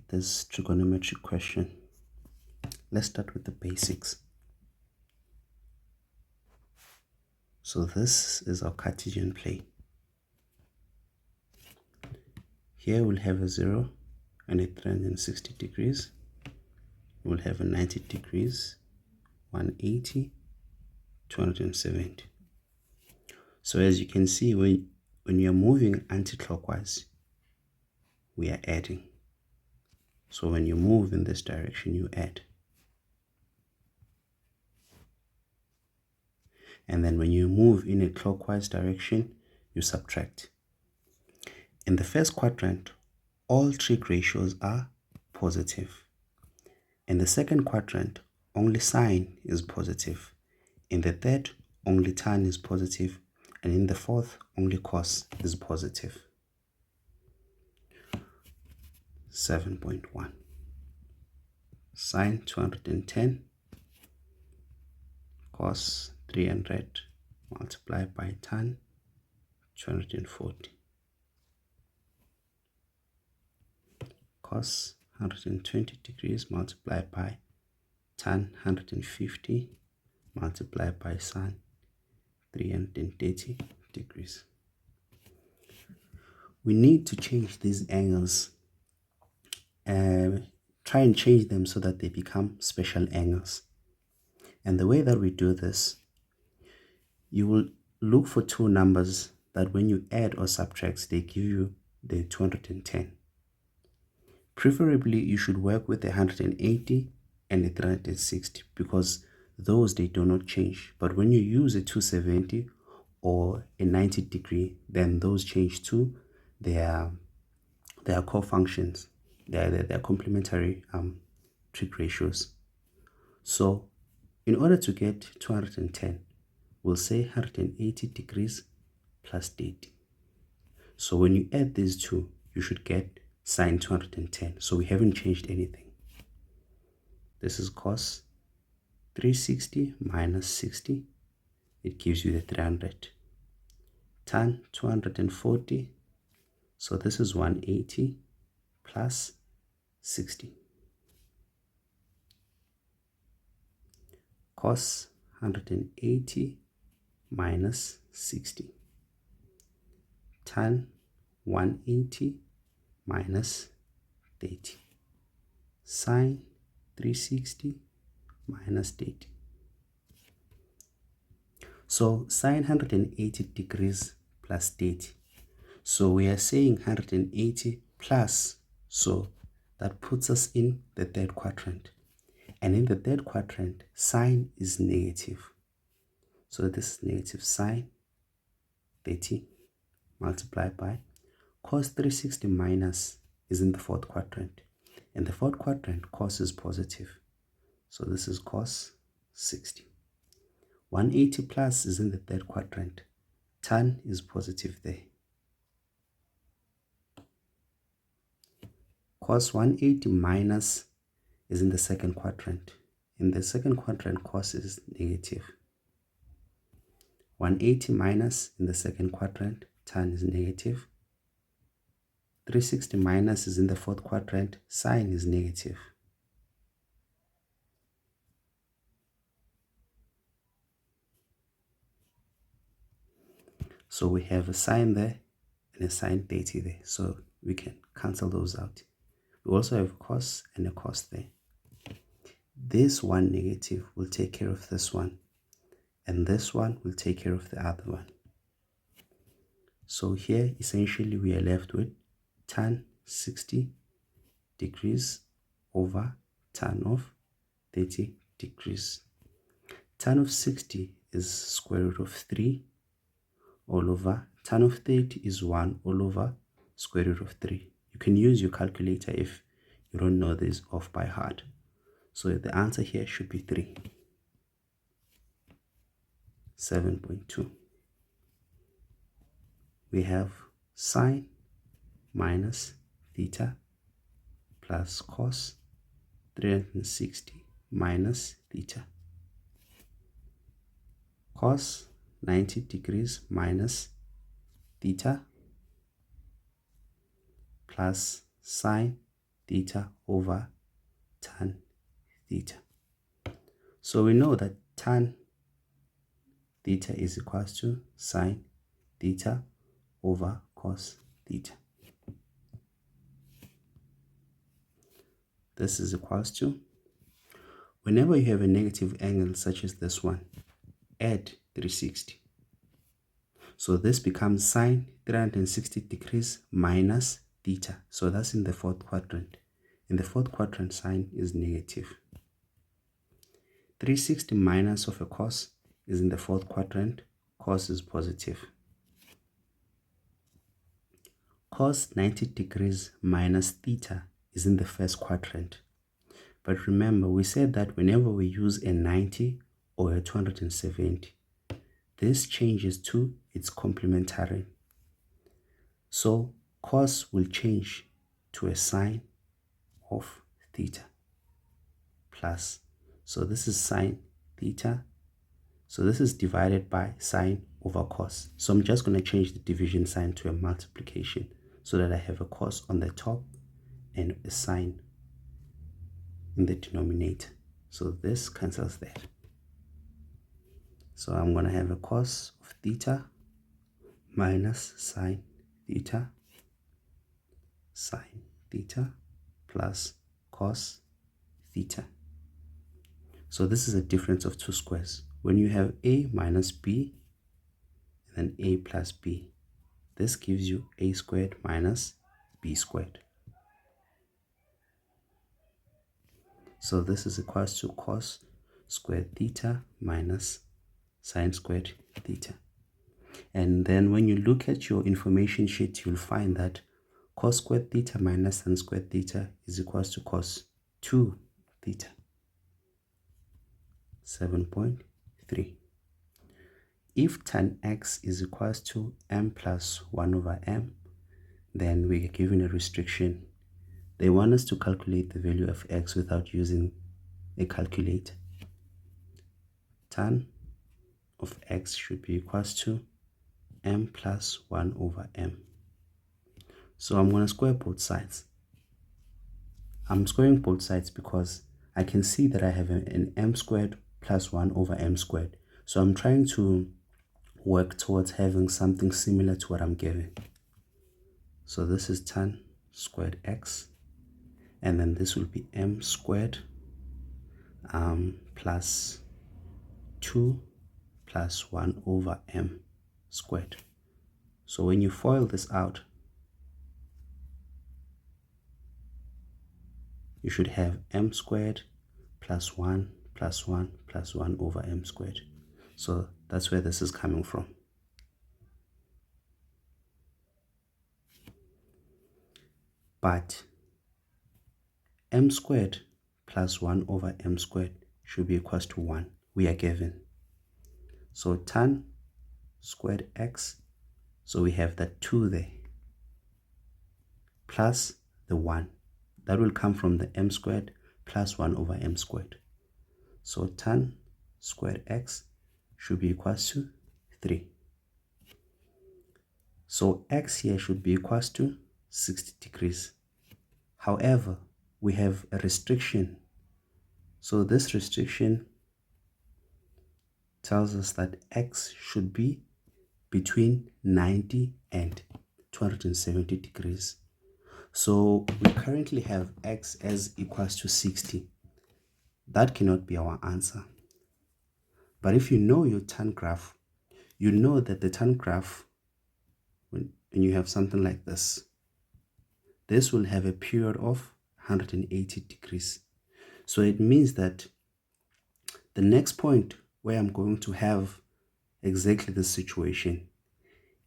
this trigonometry question. Let's start with the basics. So this is our Cartesian plane. Here we'll have a 0 and a 360 degrees. We'll have a 90 degrees, 180, 270. So as you can see, when you're moving anti-clockwise, we are adding. So when you move in this direction, you add. And then when you move in a clockwise direction, you subtract. In the first quadrant, all trig ratios are positive. In the second quadrant, only sine is positive. In the third, only tan is positive. And in the fourth, only cos is positive. 7.1. Sine 210 cos 300 multiplied by tan 240. Cos 120 degrees multiplied by tan 150 multiplied by sin 330 degrees. We need to change these angles. Try and change them so that they become special angles. And the way that we do this, you will look for two numbers that when you add or subtract, they give you the 210. Preferably, you should work with the 180 and the 360 because those, they do not change. But when you use a 270 or a 90 degree, then those change to their co-functions. They're complementary trig ratios. So in order to get 210, we'll say 180 degrees plus 30. So when you add these two, you should get sine 210. So we haven't changed anything. This is cos 360 minus 60. It gives you the 300. Tan 240. So this is 180 plus 60. Cos 180 minus 60. Tan 180 minus 30. Sine 360 minus 30. So sine 180 degrees plus 30. So we are saying 180 plus. So that puts us in the third quadrant. And in the third quadrant, sine is negative. So this is negative sine 30 multiplied by cos 360 minus is in the fourth quadrant. In the fourth quadrant, cos is positive. So this is cos 60. 180 plus is in the third quadrant. Tan is positive there. Cos 180 minus is in the second quadrant. In the second quadrant, cos is negative. 180 minus in the second quadrant, tan is negative. 360 minus is in the fourth quadrant, sine is negative. So we have a sine there and a sine 30 there. So we can cancel those out. We also have a cos and a cos there. This one negative will take care of this one. And this one will take care of the other one. So here, essentially, we are left with tan 60 degrees over tan of 30 degrees. Tan of 60 is square root of 3 all over. Tan of 30 is 1 all over square root of 3. You can use your calculator if you don't know this off by heart. So the answer here should be 3. 7.2. We have sine minus theta plus cos 360 minus theta. Cos 90 degrees minus theta plus sine theta over tan theta. So we know that tan theta is equals to sine theta over cos theta. This is equals to, whenever you have a negative angle such as this one, add 360. So this becomes sine 360 degrees minus theta. So that's in the fourth quadrant. In the fourth quadrant, sine is negative. 360 minus of a cos is in the fourth quadrant. Cos is positive. Cos 90 degrees minus theta is in the first quadrant. But remember, we said that whenever we use a 90 or a 270, this changes to its complementary. So cos will change to a sine of theta plus. So this is sine theta. So this is divided by sine over cos. So I'm just going to change the division sign to a multiplication so that I have a cos on the top and a sine in the denominator. So this cancels that. So I'm going to have a cos of theta minus sine theta plus cos theta. So this is a difference of two squares. When you have a minus b and then a plus b, this gives you a squared minus b squared. So this is equals to cos squared theta minus sine squared theta. And then when you look at your information sheet, you'll find that cos squared theta minus sine squared theta is equals to cos 2 theta, 7.3. If tan x is equals to m plus 1 over m, then we are given a restriction. They want us to calculate the value of x without using a calculator. Tan of x should be equals to m plus 1 over m. So I'm going to square both sides. I'm squaring both sides because I can see that I have an m squared plus 1 over m squared. So I'm trying to work towards having something similar to what I'm given. So this is tan squared x, and then this will be m squared plus 2 plus 1 over m squared. So when you FOIL this out, you should have m squared plus 1 plus 1 plus 1 over m squared. So that's where this is coming from. But m squared plus 1 over m squared should be equals to 1. We are given. So tan squared x, so we have that 2 there, plus the 1. That will come from the m squared plus 1 over m squared. So tan squared x should be equals to 3. So x here should be equals to 60 degrees. However, we have a restriction. So this restriction tells us that x should be between 90 and 270 degrees. So we currently have x as equals to 60. That cannot be our answer. But if you know your tan graph, you know that the tan graph, when you have something like this will have a period of 180 degrees. So it means that the next point where I'm going to have exactly the situation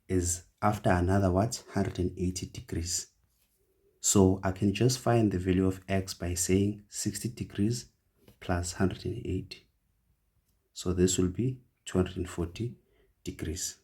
is after another 180 degrees. So I can just find the value of x by saying 60 degrees plus 180. So this will be 240 degrees.